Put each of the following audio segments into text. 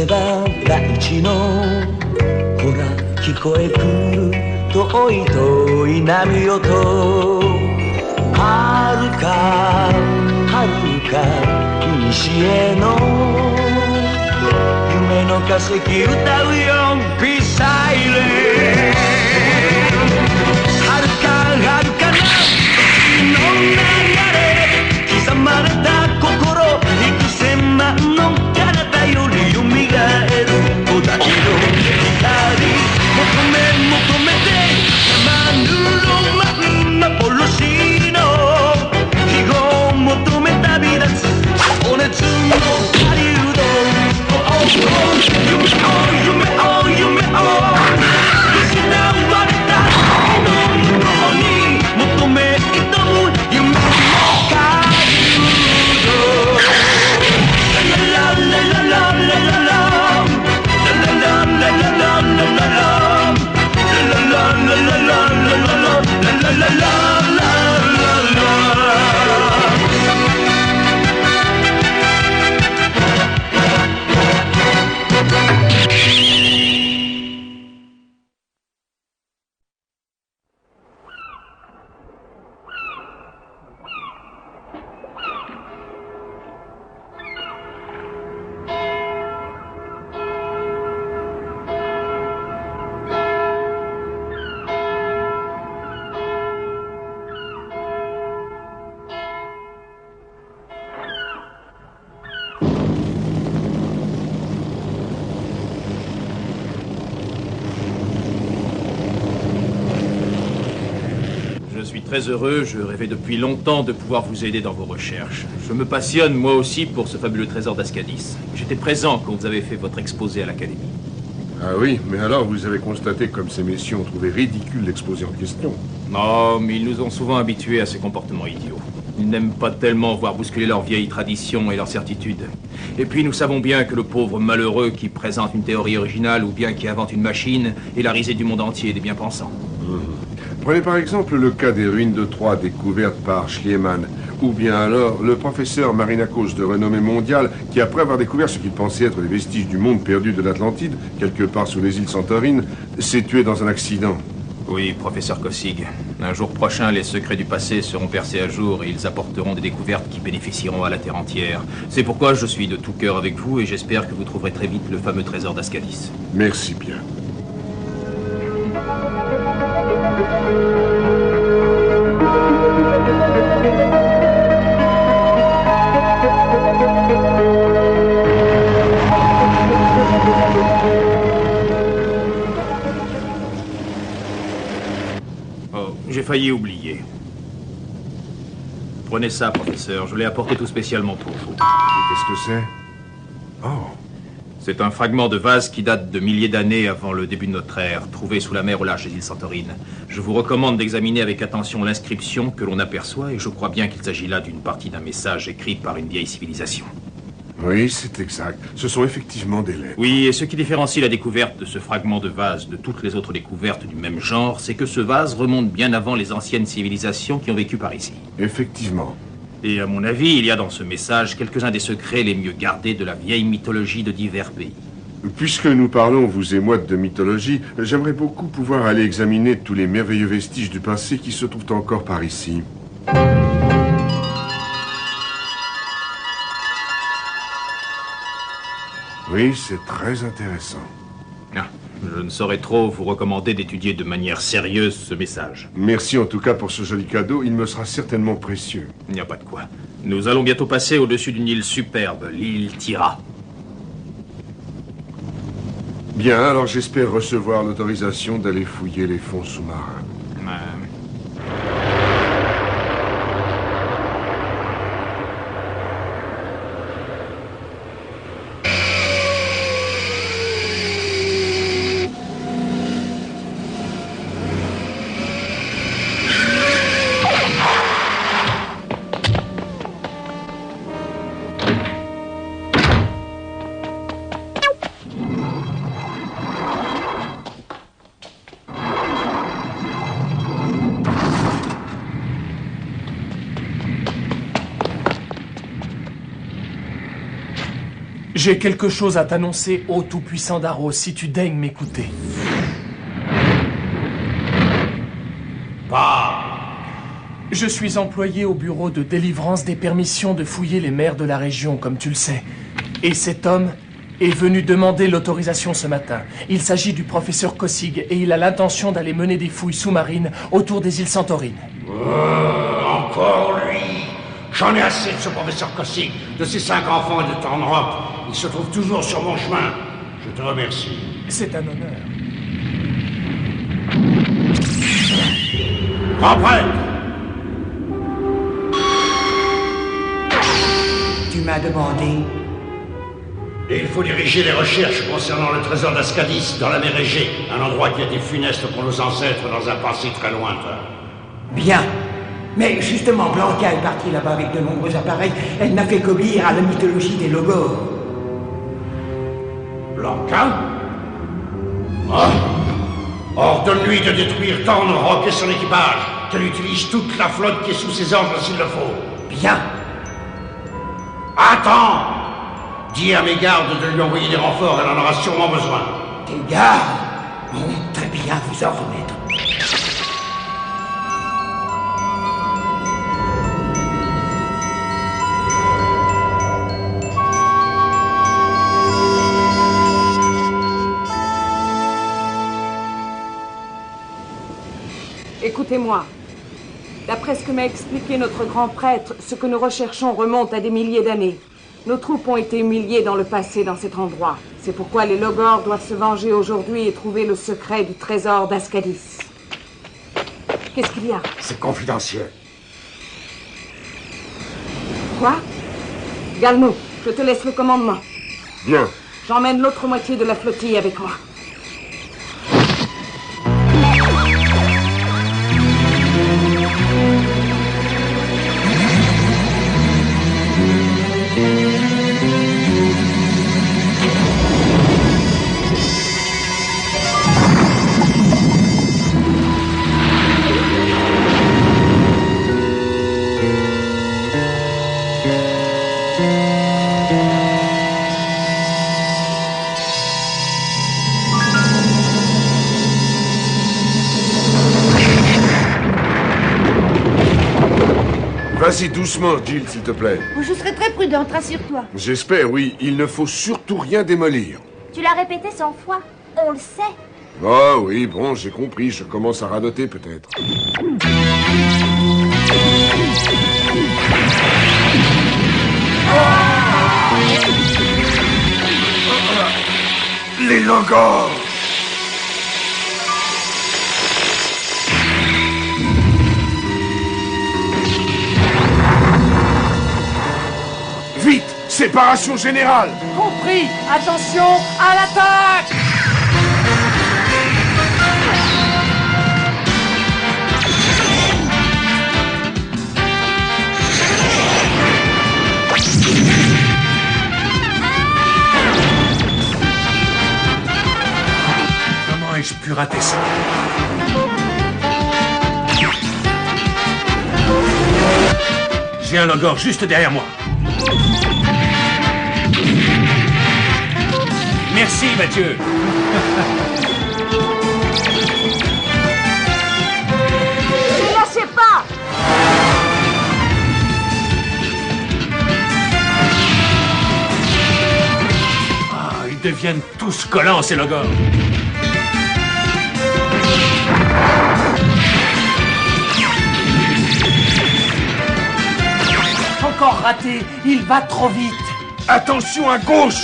せば大地のほら聞こえくる遠い遠い波音はるか古の夢の化石歌うよ Be silent 遥かな時の流れ刻まれた心幾千万の体より蘇る古代の光求めて山ぬるまん幻の希望を求め旅立つ情熱の狩人夢を失われた時の向こうに求め挑む夢の狩人ララララララララJe suis très heureux, je rêvais depuis longtemps de pouvoir vous aider dans vos recherches. Je me passionne moi aussi pour ce fabuleux trésor d'Ascadis. J'étais présent quand vous avez fait votre exposé à l'Académie. Ah oui, mais alors vous avez constaté comme ces messieurs ont trouvé ridicule l'exposé en question. Non, mais ils nous ont souvent habitués à ces comportements idiots. Ils n'aiment pas tellement voir bousculer leurs vieilles traditions et leurs certitudes. Et puis nous savons bien que le pauvre malheureux qui présente une théorie originale ou bien qui invente une machine est la risée du monde entier des bien-pensants. Prenez par exemple le cas des ruines de Troie découvertes par Schliemann, ou bien alors le professeur Marinakos de renommée mondiale qui, après avoir découvert ce qu'il pensait être les vestiges du monde perdu de l'Atlantide, quelque part sous les îles Santorines, s'est tué dans un accident. Oui, professeur Kossig. Un jour prochain, les secrets du passé seront percés à jour et ils apporteront des découvertes qui bénéficieront à la Terre entière. C'est pourquoi je suis de tout cœur avec vous et j'espère que vous trouverez très vite le fameux trésor d'Ascadis. Merci bien. Oh, j'ai failli oublier. Prenez ça, professeur. Je l'ai apporté tout spécialement pour vous. Et qu'est-ce que c'est? Oh. C'est un fragment de vase qui date de milliers d'années avant le début de notre ère, trouvé sous la mer au large des îles Santorines. Je vous recommande d'examiner avec attention l'inscription que l'on aperçoit et je crois bien qu'il s'agit là d'une partie d'un message écrit par une vieille civilisation. Oui, c'est exact. Ce sont effectivement des lettres. Oui, et ce qui différencie la découverte de ce fragment de vase de toutes les autres découvertes du même genre, c'est que ce vase remonte bien avant les anciennes civilisations qui ont vécu par ici. Effectivement. Et à mon avis, il y a dans ce message quelques-uns des secrets les mieux gardés de la vieille mythologie de divers pays. Puisque nous parlons, vous et moi, de mythologie, j'aimerais beaucoup pouvoir aller examiner tous les merveilleux vestiges du passé qui se trouvent encore par ici. Oui, c'est très intéressant. Ah, je ne saurais trop vous recommander d'étudier de manière sérieuse ce message. Merci en tout cas pour ce joli cadeau, il me sera certainement précieux. Il n'y a pas de quoi. Nous allons bientôt passer au-dessus d'une île superbe, l'île Tira. Bien, alors j'espère recevoir l'autorisation d'aller fouiller les fonds sous-marins. J'ai quelque chose à t'annoncer, ô tout-puissant Daros, si tu daignes m'écouter. Je suis employé au bureau de délivrance des permissions de fouiller les mers de la région, comme tu le sais. Et cet homme est venu demander l'autorisation ce matin. Il s'agit du professeur Kossig et il a l'intention d'aller mener des fouilles sous-marines autour des îles Santorines. Encore lui. J'en ai assez de ce professeur Kossig, de ses 5 enfants et de Thornrock. Il se trouve toujours sur mon chemin. Je te remercie. C'est un honneur. Prends prête. Tu m'as demandé. Et il faut diriger les recherches concernant le trésor d'Ascadis dans la mer Égée, un endroit qui a été funeste pour nos ancêtres dans un passé très lointain. Bien. Mais justement, Blanca est partie là-bas avec de nombreux appareils. Elle n'a fait qu'obéir à la mythologie des Logors. Blanca? Ordonne-lui de détruire Thornrock et son équipage, qu'elle utilise toute la flotte qui est sous ses ordres s'il le faut. Bien. Attends! Dis à mes gardes de lui envoyer des renforts, elle en aura sûrement besoin. Tes gardes vont très bien vous en remettre. Écoutez-moi. D'après ce que m'a expliqué notre grand prêtre, ce que nous recherchons remonte à des milliers d'années. Nos troupes ont été humiliées dans le passé dans cet endroit. C'est pourquoi les Logors doivent se venger aujourd'hui et trouver le secret du trésor d'Ascadis. Qu'est-ce qu'il y a? C'est confidentiel. Quoi? Galno, je te laisse le commandement. Bien. J'emmène l'autre moitié de la flottille avec moi. Vas-y doucement, Jill, s'il te plaît. Je serai très prudente, rassure-toi. J'espère, oui. Il ne faut surtout rien démolir. Tu l'as répété 100 fois. On le sait. Ah oui, bon, j'ai compris. Je commence à radoter, peut-être. Les Logors! Vite! Séparation générale! Compris! Attention à l'attaque! Comment ai-je pu rater ça? J'ai un Logor juste derrière moi. Merci, Mathieu. Ne lâchez pas! Ils deviennent tous collants, ces Logors. Encore raté! Il va trop vite! Attention à gauche!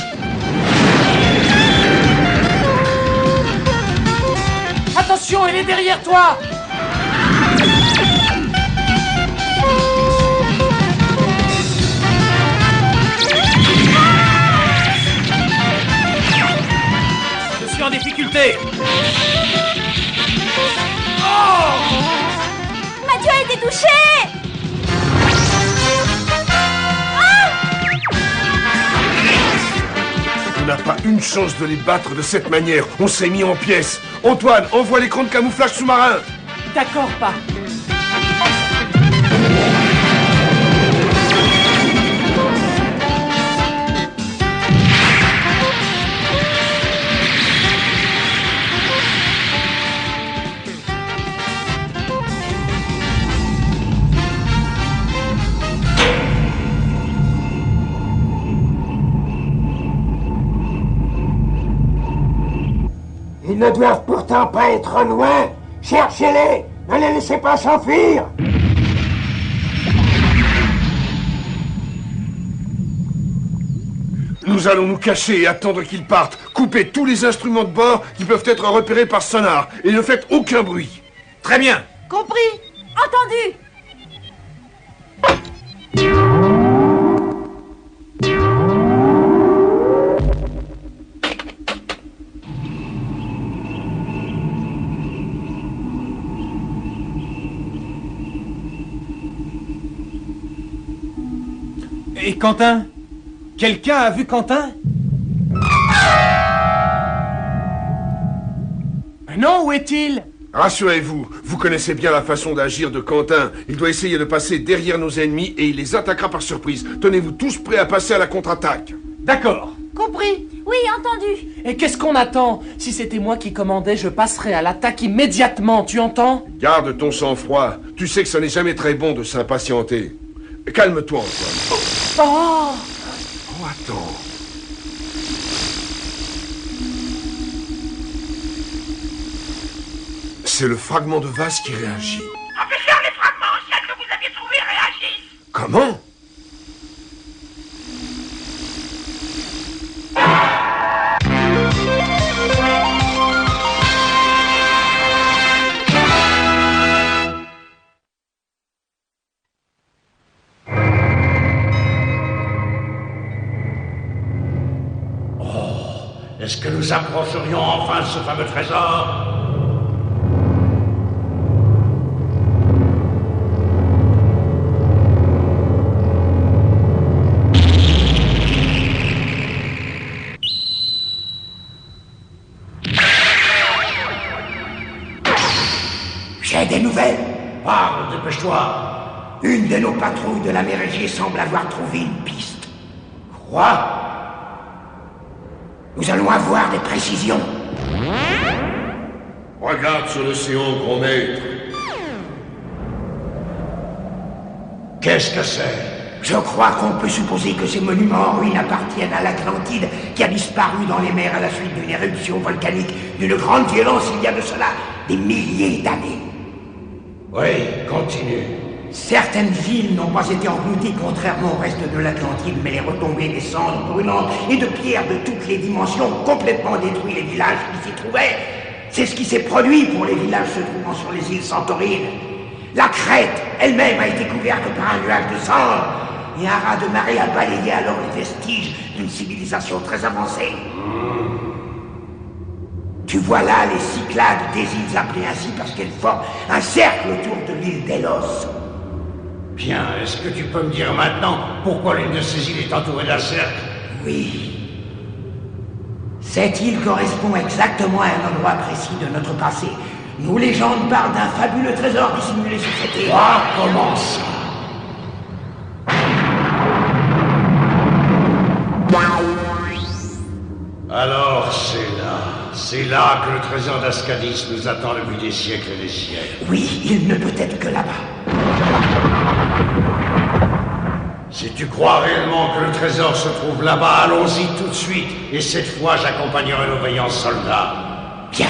Attention, il est derrière toi! Je suis en difficulté. Mathieu a été touché! On n'a pas une chance de les battre de cette manière. On s'est mis en pièces. Antoine, envoie l'écran de camouflage sous-marin. D'accord, pas. Ils ne doivent pourtant pas être loin. Cherchez-les. Ne les laissez pas s'enfuir. Nous allons nous cacher et attendre qu'ils partent. Coupez tous les instruments de bord qui peuvent être repérés par sonar. Et ne faites aucun bruit. Très bien. Compris. Entendu. Et Quentin? Quelqu'un a vu Quentin? Non, où est-il? Rassurez-vous, vous connaissez bien la façon d'agir de Quentin. Il doit essayer de passer derrière nos ennemis et il les attaquera par surprise. Tenez-vous tous prêts à passer à la contre-attaque. D'accord. Compris. Oui, entendu. Et qu'est-ce qu'on attend? Si c'était moi qui commandais, je passerais à l'attaque immédiatement, tu entends? Garde ton sang-froid. Tu sais que ça n'est jamais très bon de s'impatienter. Calme-toi, Antoine. Oh! Oh, attends. C'est le fragment de vase qui réagit. Professeur, les fragments anciens que vous aviez trouvés réagissent. Comment? Est-ce que nous approcherions enfin de ce fameux trésor? J'ai des nouvelles. Parle, dépêche-toi. Une de nos patrouilles de la Mérigie semble avoir trouvé une piste. Quoi? Nous allons avoir des précisions. Regarde sur l'océan, grand maître. Qu'est-ce que c'est? Je crois qu'on peut supposer que ces monuments en ruine appartiennent à l'Atlantide qui a disparu dans les mers à la suite d'une éruption volcanique d'une grande violence il y a de cela des milliers d'années. Oui, continue. Certaines villes n'ont pas été englouties contrairement au reste de l'Atlantide, mais les retombées des cendres brûlantes et de pierres de toutes les dimensions ont complètement détruit les villages qui s'y trouvaient. C'est ce qui s'est produit pour les villages se trouvant sur les îles Santorines. La Crète elle-même a été couverte par un nuage de cendres, et un raz de marée a balayé alors les vestiges d'une civilisation très avancée. Tu vois là les Cyclades des îles appelées ainsi parce qu'elles forment un cercle autour de l'île Délos. Bien, est-ce que tu peux me dire maintenant pourquoi l'une de ces îles est entourée d'un cercle? Oui. Cette île correspond exactement à un endroit précis de notre passé. Nos légendes parlent d'un fabuleux trésor dissimulé sur cette île. Ah, comment ça? Alors c'est là que le trésor d'Ascadis nous attend depuis des siècles et des siècles. Oui, il ne peut être que là-bas. Si tu crois réellement que le trésor se trouve là-bas, allons-y tout de suite. Et cette fois, j'accompagnerai nos vaillants soldats. Bien.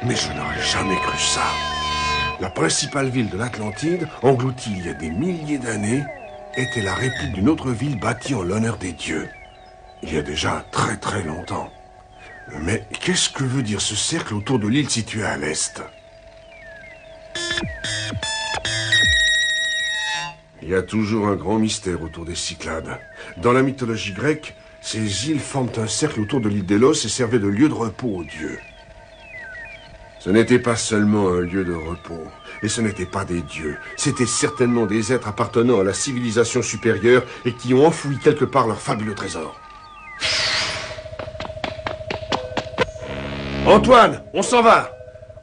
Mais je n'aurais jamais cru ça. La principale ville de l'Atlantide, engloutie il y a des milliers d'années, était la réplique d'une autre ville bâtie en l'honneur des dieux. Il y a déjà très très longtemps. Mais qu'est-ce que veut dire ce cercle autour de l'île située à l'est? Il y a toujours un grand mystère autour des Cyclades. Dans la mythologie grecque, ces îles forment un cercle autour de l'île Délos et servaient de lieu de repos aux dieux. Ce n'était pas seulement un lieu de repos, et ce n'étaient pas des dieux. C'étaient certainement des êtres appartenant à la civilisation supérieure et qui ont enfoui quelque part leur fabuleux trésor. Antoine, on s'en va.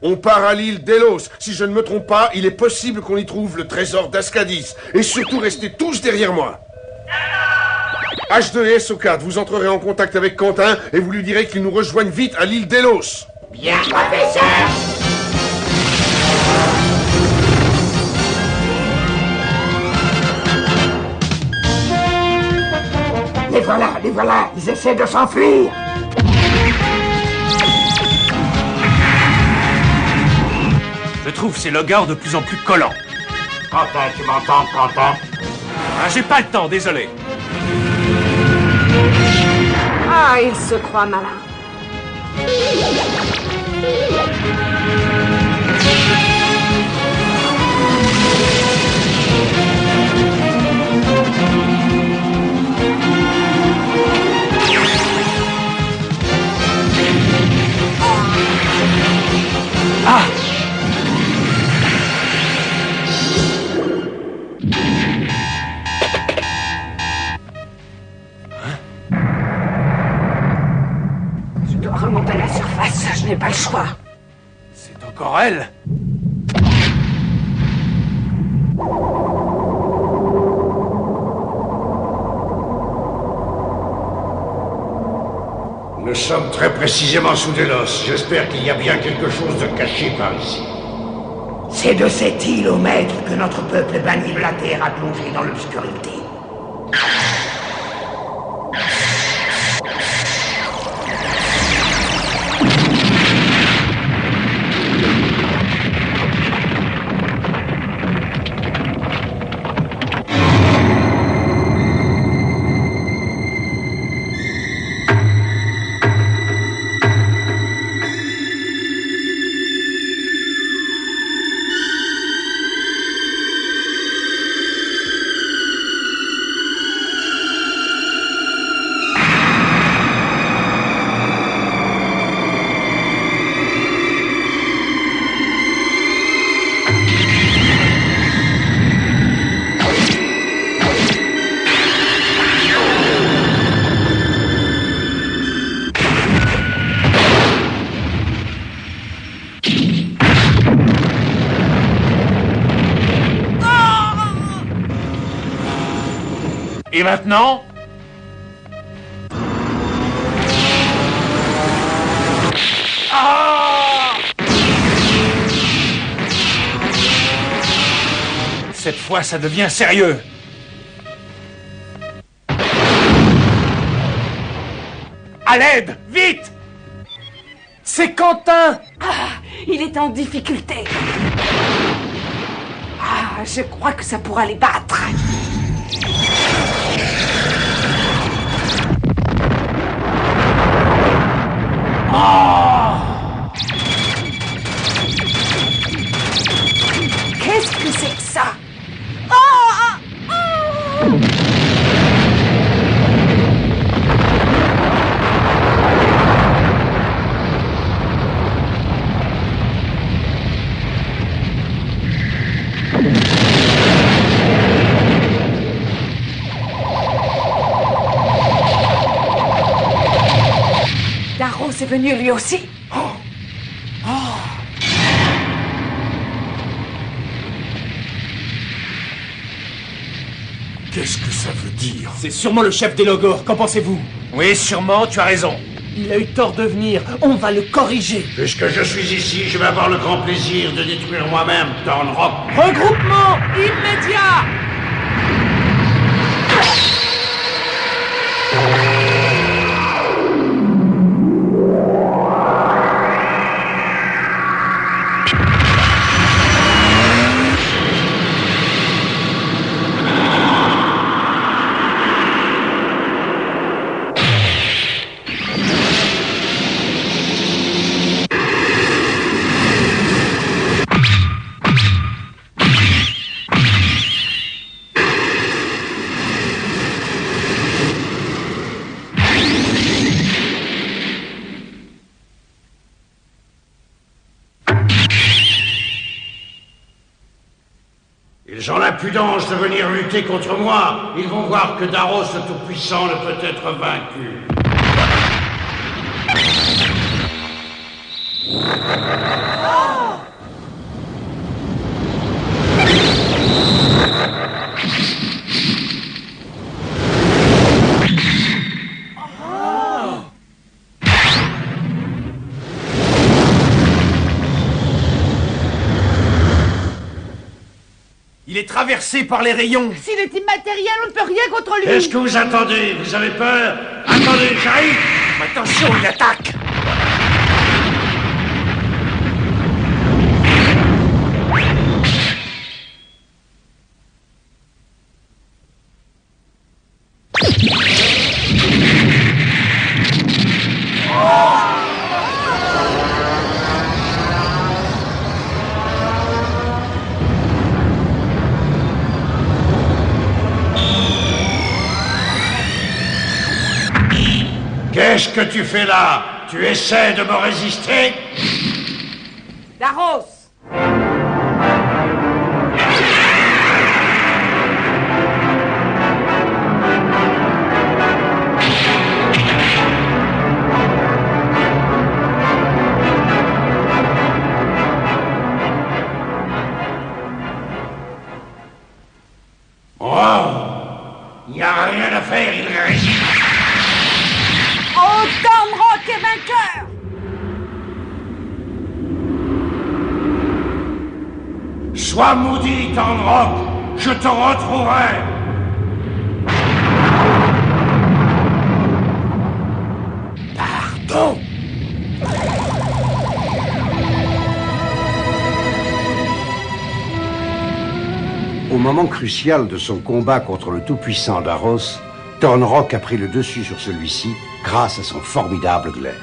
On part à l'île Delos. Si je ne me trompe pas, il est possible qu'on y trouve le trésor d'Ascadis. Et surtout, restez tous derrière moi. H2 et SO4, vous entrerez en contact avec Quentin et vous lui direz qu'il nous rejoigne vite à l'île Delos. Bien, professeur. Les voilà, ils essaient de s'enfuir. Je trouve ces logards de plus en plus collants. Quentin, tu m'entends, Quentin? Ah, j'ai pas le temps, désolé. Ah, il se croit malin. Ah! Je dois remonter à la surface, je n'ai pas le choix. C'est encore elle? Nous sommes très précisément sous Delos. J'espère qu'il y a bien quelque chose de caché par ici. C'est de cette île, ô maître, que notre peuple banni de la terre a plongé dans l'obscurité. Et maintenant? Ah! Cette fois, ça devient sérieux. À l'aide! Vite! C'est Quentin! Ah, il est en difficulté. Ah, je crois que ça pourra les battre. Qu'est-ce que c'est que ça? Darrow est venu lui aussi. Qu'est-ce que ça veut dire? C'est sûrement le chef des Logors, qu'en pensez-vous? Oui, sûrement, tu as raison. Il a eu tort de venir, on va le corriger. Puisque je suis ici, je vais avoir le grand plaisir de détruire moi-même Thornrock. Regroupement immédiat! Ils ont l'impudence de venir lutter contre moi. Ils vont voir que Daros le Tout-Puissant ne peut être vaincu. Il est traversé par les rayons. S'il est immatériel, on ne peut rien contre lui. Qu'est-ce que vous attendez? Vous avez peur? Attendez, j'arrive. Attention, il attaque. Qu'est-ce que tu fais là? Tu essaies de me résister? Daros! Oh! Il n'y a rien à faire, il résiste. Oh, Tornrock est vainqueur! Sois maudit, Tornrock, je te retrouverai. Pardon. Au moment crucial de son combat contre le tout-puissant Daros, Tornrock a pris le dessus sur celui-ci grâce à son formidable glaive.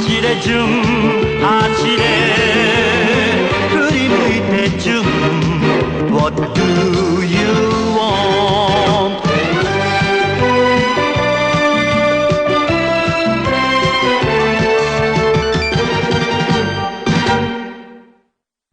走れ純